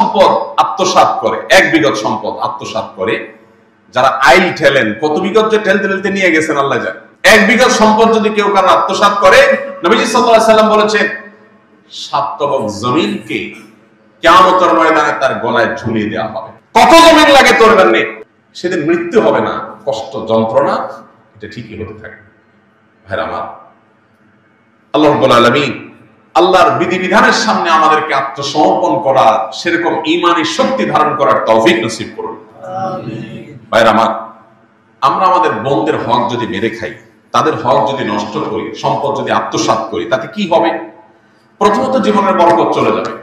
সম্পদ আত্মসাৎ করে, 1 বিঘত সম্পদ আত্মসাৎ করে, যারা আইল ঠেলেন, কত বিঘত যে ঠেলতে ঠেলতে নিয়ে গেছেন আল্লাহ জানে। 1 বিঘত সম্পদ যদি কেউ কারো আত্মসাৎ করে, নবীজি সাল্লাল্লাহু আলাইহি সাল্লাম বলেছেন 7 তবক জমিনকে কিয়ামতের ময়দানে তার গলায় ঝুলিয়ে দেওয়া হবে। কত জমিন লাগে তোর জন্য, সেদিন মৃত্যু হবে না, কষ্ট যন্ত্রণা এটা ঠিকই হতে থাকে। ভাইরা আমার, আল্লাহ রাব্বুল আলামিন আল্লাহর বিধিবিধানের সামনে আমাদেরকে আত্মসমর্পণ করার, সেরকম ঈমানি শক্তি ধারণ করার তৌফিক নসিব করুন। আমিন। ভাইরা আমার, আমরা আমাদের বোনদের হক যদি মেরে খাই, তাদের হক যদি নষ্ট করি, সম্পদ যদি আত্মসাৎ করি, তাতে কি হবে? প্রথমত জীবনের বরকত চলে যাবে।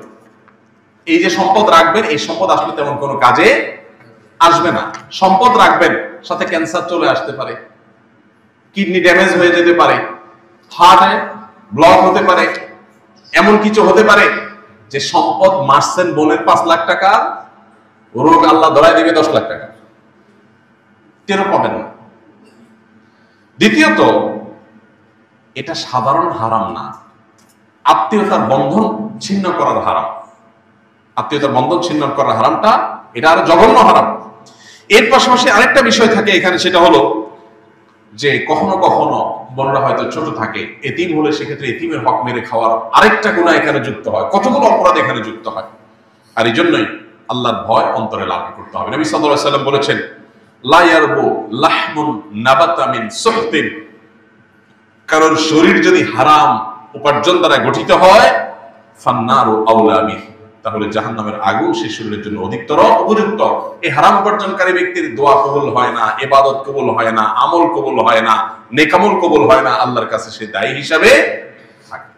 এই যে সম্পদ রাখবেন, এই সম্পদ আসলে তেমন কোনো কাজে আসবে না। সম্পদ রাখবেন, সাথে ক্যান্সার চলে আসতে পারে, কিডনি ড্যামেজ হয়ে যেতে পারে, হার্টে ব্লক হতে পারে, এমন কিছু হতে পারে যে সম্পদ মারছেন বোনের 5 লাখ টাকা, রোগ আল্লাহ ধরায় দিবে 10 লাখ টাকা, টেরও পাবেন না। দ্বিতীয়ত, এটা সাধারণ হারাম না, আত্মীয়তার বন্ধন ছিন্ন করার হারাম। আত্মীয়তার বন্ধন ছিন্ন করার হারামটা, এটা আরো জঘন্য হারাম। এর পাশাপাশি আরেকটা বিষয় থাকে এখানে, সেটা হলো যে কখনো কখনো বোনরা হয়তো ছোট থাকে, এতিম হলে সেক্ষেত্রে এতিমের হক মেরে খাওয়ার আরেকটা গুনাহ এখানে যুক্ত হয়, কতগুলো অপরাধ এখানে যুক্ত হয়। আর এই জন্যই আল্লাহর ভয় অন্তরে লালন করতে হবে। নবী সাল্লাল্লাহু আলাইহি ওয়াসাল্লাম বলেছেন, লা ইয়ারবু লাহমুন নাবাতা মিন সুহতিন, কারোর শরীর যদি হারাম উপার্জন দ্বারা গঠিত হয়, ফান্নারু আউলা বিহি, তাহলে জাহান্নামের আগুন সে শরীরের জন্য অধিকতর উপযুক্ত। এই হারাম উপার্জনকারী ব্যক্তির দোয়া কবুল হয় না, ইবাদত কবুল হয় না, আমল কবুল হয় না, নেক আমল কবুল হয় না, আল্লাহর কাছে সে দায়ী হিসাবে থাকে।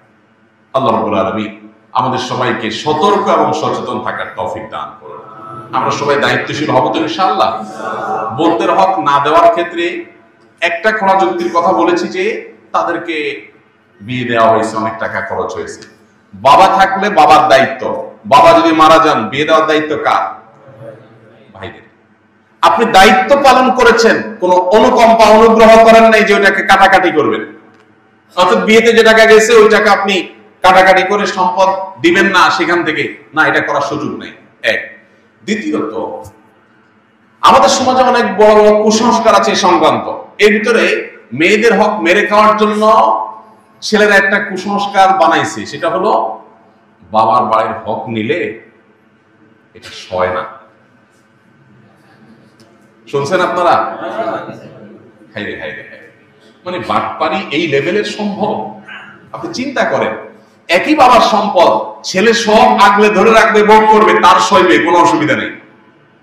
আল্লাহ রাব্বুল আলামিন আমাদের সবাইকে সতর্ক এবং সচেতন থাকার তৌফিক দান করুন। আমরা সবাই দায়িত্বশীল হব তো ইনশাআল্লাহ। বোনদের হক না দেওয়ার ক্ষেত্রে একটা খোলা যুক্তির কথা বলেছি যে তাদেরকে বিয়ে দেওয়া হয়েছে, অনেক টাকা খরচ হয়েছে, বাবা থাকলে বাবার দায়িত্ব, বাবা যদি মারা যান বিয়ে দেওয়ার দায়িত্ব কার? ভাইদের। আপনি দায়িত্ব পালন করেছেন, কোনো অনুকম্পা অনুগ্রহ করেন নাই যে ওইটাকে কাটাকাটি করবেন, অর্থাৎ বিয়েতে যে টাকা গেছে ওই টাকা আপনি কাটাকাটি করে সম্পদ দিবেন না সেখান থেকে, না, এটা করার সুযোগ নেই। এক। দ্বিতীয়ত, আমাদের সমাজে অনেক বড় বড় কুসংস্কার আছে সংক্রান্ত। এর ভিতরে মেয়েদের হক মেরে খাওয়ার জন্য ছেলেরা একটা কুসংস্কার বানাইছে, সেটা হলো বাবার বাড়ির হক নিলে এটা সয় না। শুনছেন আপনারা? হাইরে হাইরে হাইরে, মানে বাটপারি এই লেভেলের সম্ভব? আপনি চিন্তা করেন, একই বাবার সম্পদ, ছেলে সব আগলে ধরে রাখবে, ভোগ করবে, তার সইবে, কোনো অসুবিধা নেই।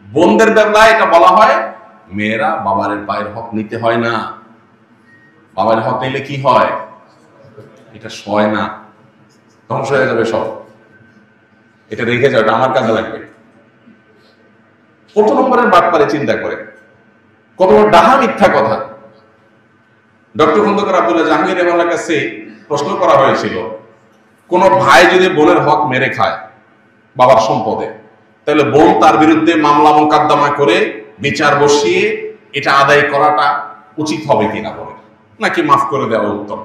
বোনদের বেলায় এটা বলা হয় মেয়েরা বাবার পায়ের হক নিতে হয় না, বাবার হক নিলে কি হয়? এটা সয় না, ধ্বংস হয়ে যাবে সব, এটা রেখে যাবে, আমার কাজে লাগবে। কত নম্বরের বাটপারে চিন্তা করে, কত বড় ডাহা মিথ্যা কথা। ডক্টর খন্দকার আব্দুল্লাহ জাহাঙ্গীর রহমানের কাছে প্রশ্ন করা হয়েছিল, কোন ভাই যদি বোনের হক মেরে খায় বাবার সম্পদে, তাহলে বোন তার বিরুদ্ধে মামলা মোকদ্দমা করে বিচার বসিয়ে এটা আদায় করাটা উচিত হবে কিনা বলে, নাকি মাফ করে দেওয়া উত্তম?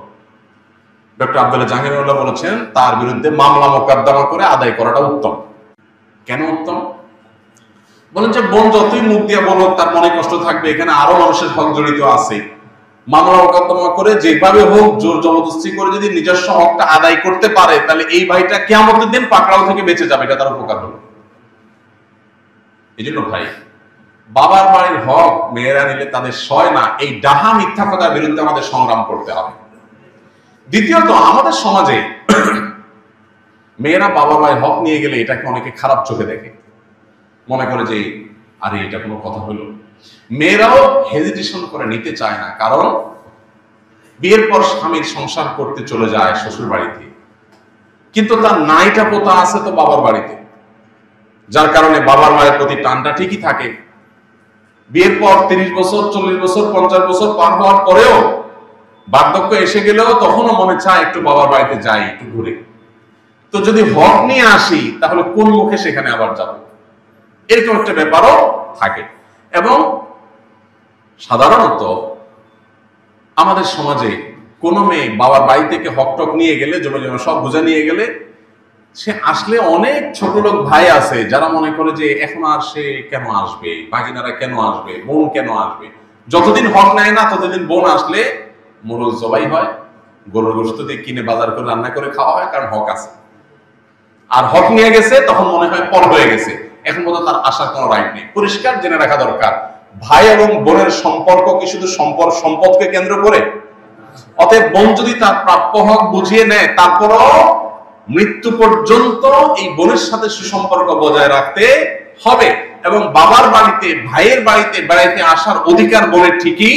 ডক্টর আব্দুল্লাহ জাহাঙ্গীর বলেছেন তার বিরুদ্ধে মামলা মোকদ্দমা করে আদায় করাটা উত্তম। কেন উত্তম? বলেন যে বোন যতই মুখ দিয়ে বলুক তার মনে কষ্ট থাকবে, এখানে আরো মানুষের হক জড়িত আছে। মামলা মোকদ্দমা করে যেভাবে হোক জোর জবরদস্তি করে যদি নিজস্ব হকটা আদায় করতে পারে, তাহলে এই ভাইটা কিয়ামতের দিন পাকড়াও থেকে বেঁচে যাবে, এটা তার উপকার হলো। এই জন্য ভাই, বাবার বাড়ির হক মেয়েরা নিলে তাদের সয় না, এই ডাহা মিথ্যা কথার বিরুদ্ধে আমাদের সংগ্রাম করতে হবে। দ্বিতীয়ত, আমাদের সমাজে মেয়েরা বাবা ভাই হক নিয়ে গেলে এটাকে অনেকে খারাপ চোখে দেখে, মনে করে যে আরে এটা কোনো কথা হলো। মেয়েরাও হেজিটেশন করে নিতে চায় না, কারণ বিয়ের পর স্বামীর সংসার করতে চলে যায় শ্বশুর বাড়িতে, কিন্তু তার নাইটা পোতা আছে তো বাবার বাড়িতে, যার কারণে বাবার মায়ের প্রতি টানটা ঠিকই থাকে। বিয়ের পর 30 বছর 40 বছর 50 বছর পার হওয়ার পরেও বার্ধক্য এসে গেলেও তখনও মনে চায় একটু বাবার বাড়িতে যাই, একটু ঘুরে। তো যদি হক নিয়ে আসি তাহলে কোন মুখে সেখানে আবার যাব, এরকম একটা ব্যাপারও থাকে। এবং সাধারণত আমাদের সমাজে কোনো মেয়ে বাবার বাড়ি থেকে হক টক নিয়ে গেলে, জমি জমা সব বুঝে নিয়ে গেলে, সে আসলে অনেক ছোট লোক ভাই আছে যারা মনে করে যে এখন আর সে কেন আসবে, বাগিনারা কেন আসবে, বোন কেন আসবে। যতদিন হক নেয় না ততদিন বোন আসলে মোরগ জবাই হয়, গরুর গোশত দিয়ে কিনে বাজার করে রান্না করে খাওয়া হয়, কারণ হক আছে। আর হক নিয়ে গেছে তখন মনে হয় পর হয়ে গেছে, এখন পর্যন্ত তার আসার কোনো রাইট নেই। পরিষ্কার জেনে রাখা দরকার, ভাই এবং বোনের সম্পর্ক কি শুধু সম্পদকে কেন্দ্র করে? অতএব বোন যদি তার প্রাপ্য হক বুঝিয়ে নেয়, তারপরও মৃত্যু পর্যন্ত এই বোনের সাথে সুসম্পর্ক বজায় রাখতে হবে। এবং বাবার বাড়িতে, ভাইয়ের বাড়িতে বেড়াইতে আসার অধিকার বোনের ঠিকই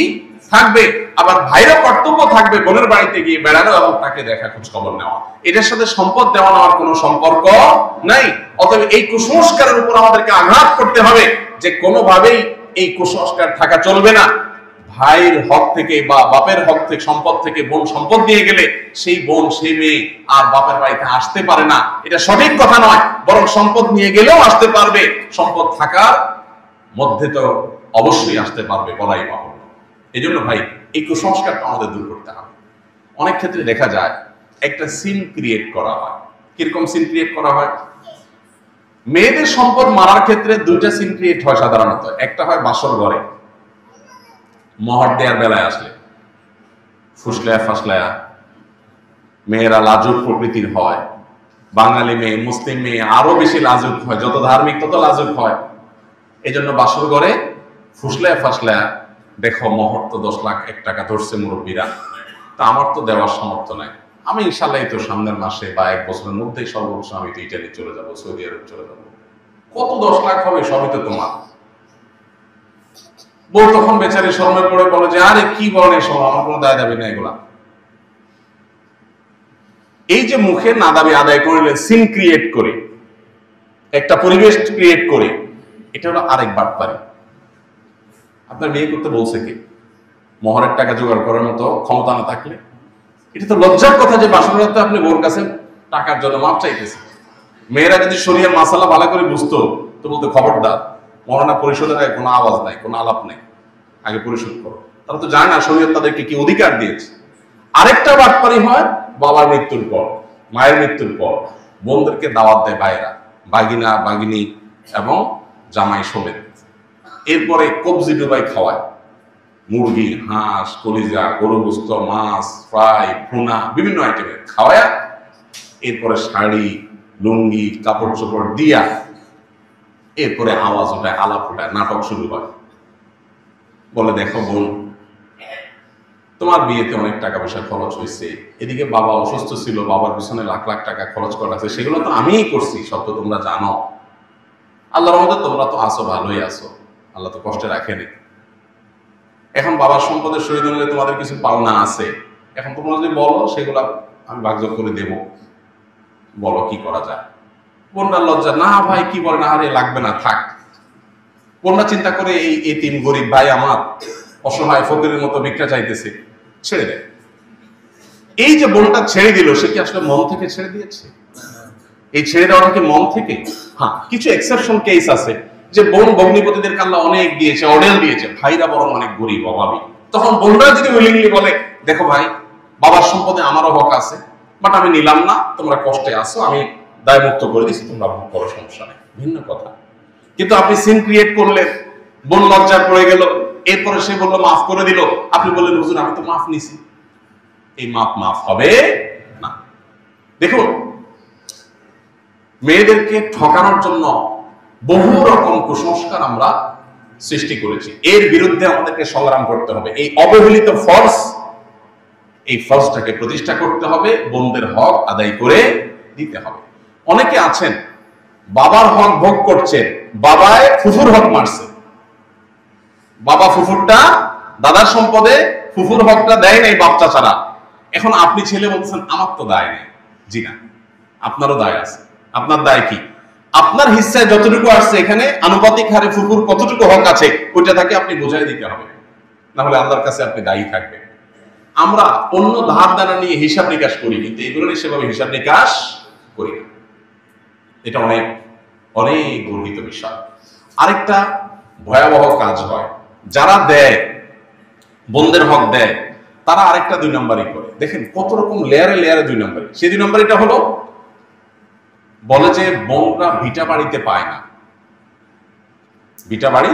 থাকবে। আবার ভাইয়েরও কর্তব্য থাকবে বোনের বাড়িতে গিয়ে বেড়ানো এবং তাকে দেখা, খোঁজ খবর নেওয়া। এটার সাথে সম্পদ দেওয়া নেওয়ার কোনো সম্পর্ক নাই। অতএব এই কুসংস্কারের উপর আমাদেরকে আঘাত করতে হবে যে কোনোভাবেই এই কুসংস্কার থাকা চলবে না। ভাইয়ের হক থেকে বা বাপের হক থেকে, সম্পদ থেকে বোন সম্পদ দিয়ে গেলে সেই বোন, সেই মেয়ে আর বাপের বাড়িতে আসতে পারে না, এটা সঠিক কথা নয়। বরং সম্পদ নিয়ে গেলেও আসতে পারবে, সম্পদ থাকার মধ্যে তো অবশ্যই আসতে পারবে, বলাই বাহুল্য। এই জন্য ভাই এই কুসংস্কারটা আমাদের দূর করতে হবে। অনেক ক্ষেত্রে দেখা যায় একটা সিন ক্রিয়েট করা হয়। কিরকম সিন ক্রিয়েট করা হয়? মেয়েদের সম্পদ মারার ক্ষেত্রে দুইটা সিন ক্রিয়েট হয় সাধারণত। একটা হয় বাসর ঘরে, মহর দেওয়ার বেলায় আসলে ফুসলায়া ফাসলায়া, মেয়েরা লাজুক প্রকৃতির হয়। বাঙালি মেয়ে, মুসলিম মেয়ে আরো বেশি লাজুক হয়, যত ধার্মিক তত লাজুক হয়। এই জন্য বাসর ঘরে ফুসলায়া ফাসলায়া, দেখো মহর তো 10 লাখ 1 টাকা ধরছে মুরব্বীরা, তা আমার তো দেওয়ার সামর্থ্য নাই, আমি ইনশাল্লাহ তো সামনের মাসে বা 1 বছরের মধ্যেই সর্বোচ্চ আমি তো ইটালি চলে যাবো, সৌদি আরব চলে যাবো, কত 10 লাখ হবে, সবই তো তোমার। বউ তখন বেচারি শরমে পড়ে বলে যে আরে কি বলেন এসব, আমার কোনো দায় দাবি না এগুলা। এই যে মুখে না দাবি আদায় করলে, সিন ক্রিয়েট করে, একটা পরিবেশ ক্রিয়েট করে, এটা হলো আরেক বাটপারি। আপনার বিয়ে করতে বলছে কি? মহরের টাকা জোগাড় করার মতো ক্ষমতা না থাকলে এটা তো লজ্জার কথা যে বাসরাতে আপনি বোর কাছে টাকার জন্য মাপ চাইতেছেন। মেয়েরা যদি শরীয়তের মাসালা ভালো করে বুঝতো তো বলতো খবরদার, মহারণা পরিশোধের আগে কোনো আওয়াজ নাই, কোনো আলাপ নাই, আগে পরিশোধ করো। তারা তো জানে না শরীয়ত তাদেরকে কি অধিকার দিয়েছে। আরেকটা বাটপারি হয় বাবার মৃত্যুর পর, মায়ের মৃত্যুর পর বোনদেরকে দাওয়াত দেয় ভাইয়েরা, বাগিনা বাগিনী এবং জামাই সমেত। এরপরে কবজি ডুবাই খাওয়ায়, মুরগি, হাঁস, কলিজা, গরু গোস্ত, মাছ ফ্রাই, ভুনা, বিভিন্ন আইটেমের খাওয়ায়া এরপরে শাড়ি, লুঙ্গি, কাপড় চোপড় দিয়া এরপরে আওয়াজ ওঠায়, আলাপ ওঠায়, নাটক শুরু হয়। বলে দেখো বোন, তোমার বিয়েতে অনেক টাকা পয়সা খরচ হয়েছে, এদিকে বাবা অসুস্থ ছিল, বাবার পিছনে লাখ লাখ টাকা খরচ করা আছে, সেগুলো তো আমিই করছি, সব তো তোমরা জানো। আল্লাহর মধ্যে তোমরা তো আসো, ভালোই আসো, আল্লাহ তো কষ্টে রাখেনি। এখন বাবার সম্পদের শহীদ অনুযায়ী তোমাদের কিছু পাওনা আছে, এখন তোমরা যদি বলো সেগুলো আমি ভাগযোগ করে দেব, বলো কি করা যায়। বোনরা লজ্জা, না ভাই কি বলে, না আরে লাগবে না থাক। বোনরা চিন্তা করে এই এতিম গরিব ভাই আমার অসহায় ফকিরের মতো ভিক্ষা চাইতেছে, ছেড়ে দেয়। এই যে বোনটা ছেড়ে দিল, সে কি আসলে মন থেকে ছেড়ে দিয়েছে? এই ছেড়ে দেওয়াটা কি মন থেকে? হ্যাঁ, কিছু এক্সেপশন কেস আছে যে বোন ভগ্নিপতিদের কাল্লা অনেক দিয়েছে, অডেল দিয়েছে, ভাইরা বরং অনেক গরিব অভাবী। তখন বোনরা যদি উইলিংলি বলে দেখো ভাই, বাবার সম্পদে আমারও হক আছে, বাট আমি নিলাম না, তোমরা কষ্টে আসো, আমি দায় মুক্ত করে দিচ্ছি, তোমরা ভোগ করো, সমস্যা নেই, ভিন্ন কথা। কিন্তু আপনি সিন ক্রিয়েট করলেন, বোন লজ্জা পড়ে গেল, এরপরে সে বললো মাফ করে দিল, আপনি বললেন হুজুর আমি তো মাফ নিছি। এই মাফ হবে না। দেখুন, মেয়েদেরকে ঠকানোর জন্য বহু রকম কুসংস্কার আমরা সৃষ্টি করেছি, এর বিরুদ্ধে আমাদেরকে সংগ্রাম করতে হবে। এই অবহেলিত ফরজ, এই ফরজটাকে প্রতিষ্ঠা করতে হবে, বোনদের হক আদায় করে দিতে হবে। অনেকে আছেন বাবার হক ভোগ করছেন, বাবায় ফুফুর হক মারছে, বাবা ফুফুরটা দাদার সম্পদে ফুফুর হকটা দেয় নাই বাপ চাচারা। এখন আপনি ছেলে বলছেন আমার তো দায় নেই। জি না, আপনারও দায় আছে। আপনার দায় কি? আপনার হিস্সায় যতটুকু আসছে এখানে আনুপাতিক হারে ফুফুর কতটুকু হক আছে ওইটা তাকে আপনি বোঝাই দিতে হবে, না হলে আল্লাহর কাছে আপনি দায়ী থাকবেন। আমরা অন্য ধার দানা নিয়ে হিসাব নিকাশ করি, কিন্তু এগুলো নিয়ে সেভাবে হিসাব নিকাশ করি না। এটা অনেক অনেক গর্হিত বিষয়। আরেকটা ভয়াবহ কাজ হয়, যারা দেয়, বোনদের হক দেয়, তারা আরেকটা 2 নম্বরই করে। দেখেন কত রকম লেয়ারে লেয়ারে 2 নম্বরই। সেই 2 নম্বরটা হলো বলে যে বোনরা ভিটা বাড়িতে পায় না, ভিটা বাড়ি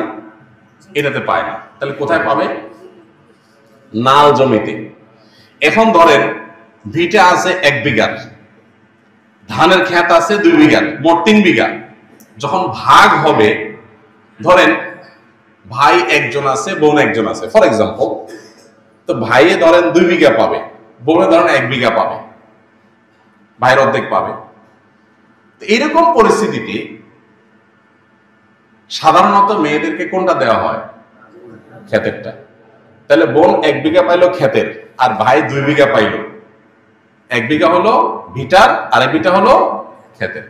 এটাতে পায় না, তাহলে কোথায় পাবে? নাল জমিতে। এখন ধরেন ভিটা আছে 1 বিঘার, ধানের ক্ষেত আছে 2 বিঘার, মোট 3 বিঘা। যখন ভাগ হবে, ধরেন ভাই একজন আছে, বোন একজন আছে, ফর এক্সাম্পল, তো ভাইয়ে ধরেন 2 বিঘা পাবে, বোনে ধরেন 1 বিঘা পাবে, ভাইয়ের অর্ধেক পাবে। এইরকম পরিস্থিতিতে সাধারণত মেয়েদেরকে কোনটা দেওয়া হয়? ক্ষেতেরটা। তাহলে বোন 1 বিঘা পাইলো ক্ষেতের, আর ভাই 2 বিঘা পাইলো। 1 বিঘা হলো ভিটার, আর 1 বিঘা হলো ক্ষেতের।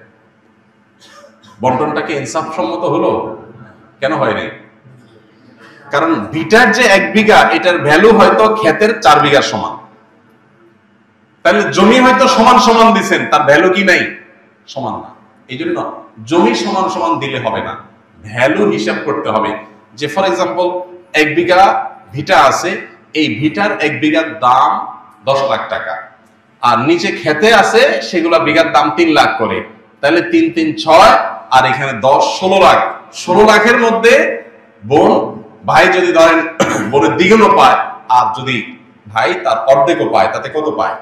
বন্টনটা কি ইনসাফসম্মত হলো? কেন হয়নি? কারণ ভিটার যে 1 বিঘা, এটার ভ্যালু হয়তো ক্ষেতের 4 বিঘার সমান। তাহলে জমি হয়তো সমান সমান দিচ্ছেন, তার ভ্যালু কি নাই? সমান না। এই জন্য জমি সমান সমান দিলে হবে না, ভ্যালু হিসাব করতে হবে। যে ফর এক্সাম্পল 1 বিঘা ভিটা আছে, এই ভিটার 1 বিঘার দাম 10 লাখ টাকা, আর নিচে খেতে আছে সেগুলা বিঘার দাম 3 লাখ করে। তাহলে 3 3 6, আর এখানে 10 16 লাখ। 16 লাখের মধ্যে বোন, ভাই যদি ধরেন বোনের দ্বিগুণও পায়, আর যদি ভাই তার অর্ধেকও পায়, তাতে কত পায়?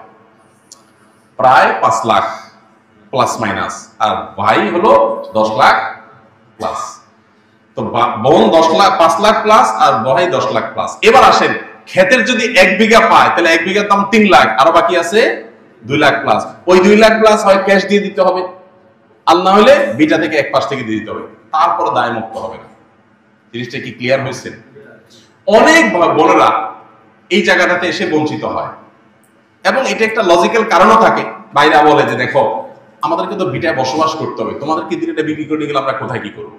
প্রায় 5 লাখ প্লাস মাইনাস, আর ভাই হলো 10 লাখ প্লাস। তো বোন 10 লাখ 5 লাখ প্লাস, আর ভাই 10 লাখ প্লাস। এবার আসেন, ক্ষেতের যদি 1 বিঘা পায়, তাহলে 1 বিঘার দাম 3 লাখ, আরো বাকি আছে 2 লাখ প্লাস। ওই 2 লাখ প্লাস হয় ক্যাশ দিয়ে দিতে হবে, আর না হলে বিটা থেকে এক পাশ থেকে দিয়ে দিতে হবে, তারপর দায় মুক্ত হবে না। জিনিসটা কি ক্লিয়ার হয়েছে? অনেক বোনেরা এই জায়গাটাতে এসে বঞ্চিত হয়, এবং এটা একটা লজিক্যাল কারণও থাকে। বাইরা বলে যে দেখো, আমাদেরকে তো ভিটায় বসবাস করতে হবে, তোমাদেরকে দিলে এটা বিক্রি করে গেলে আমরা কোথায় কি করবো?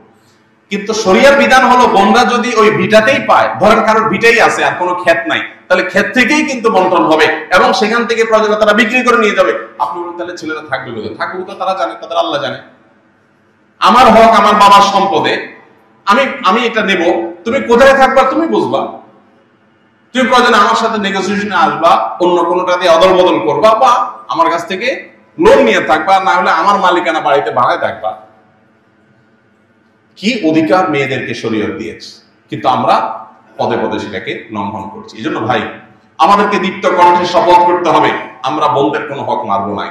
কিন্তু শরিয়ার বিধান হলো, বোনরা যদি ওই ভিটাতেই পায়, ধরেন কারোর ভিটাই আছে আর কোনো ক্ষেত নাই, তাহলে ক্ষেত থেকেই কিন্তু বন্টন হবে, এবং সেখান থেকে প্রয়োজনে তারা বিক্রি করে নিয়ে যাবে। আপনি বলেন তাহলে ছেলেরা থাকবে কোথায়? থাকবে তো তারা জানে, তাদের আল্লাহ জানে। আমার হক আমার বাবার সম্পদে, আমি এটা নেব, তুমি কোথায় থাকবা তুমি বুঝবা। তুমি প্রয়োজনে আমার সাথে নেগোসিয়েশনে আসবা, অন্য কোনোটা দিয়ে অদল বদল করবা, বা আমার কাছ থেকে লোন নিয়ে থাকবা, না হলে আমার মালিকানা বাড়িতে ভাড়ায় থাকবা। কি অধিকার মেয়েদেরকে শরীয়ত দিয়েছে, কিন্তু আমরা পদে পদে সেটাকে লঙ্ঘন করছি। এই জন্য ভাই, আমাদেরকে দীপ্ত কণ্ঠে শপথ করতে হবে, আমরা বোনদের কোনো হক মারবো না।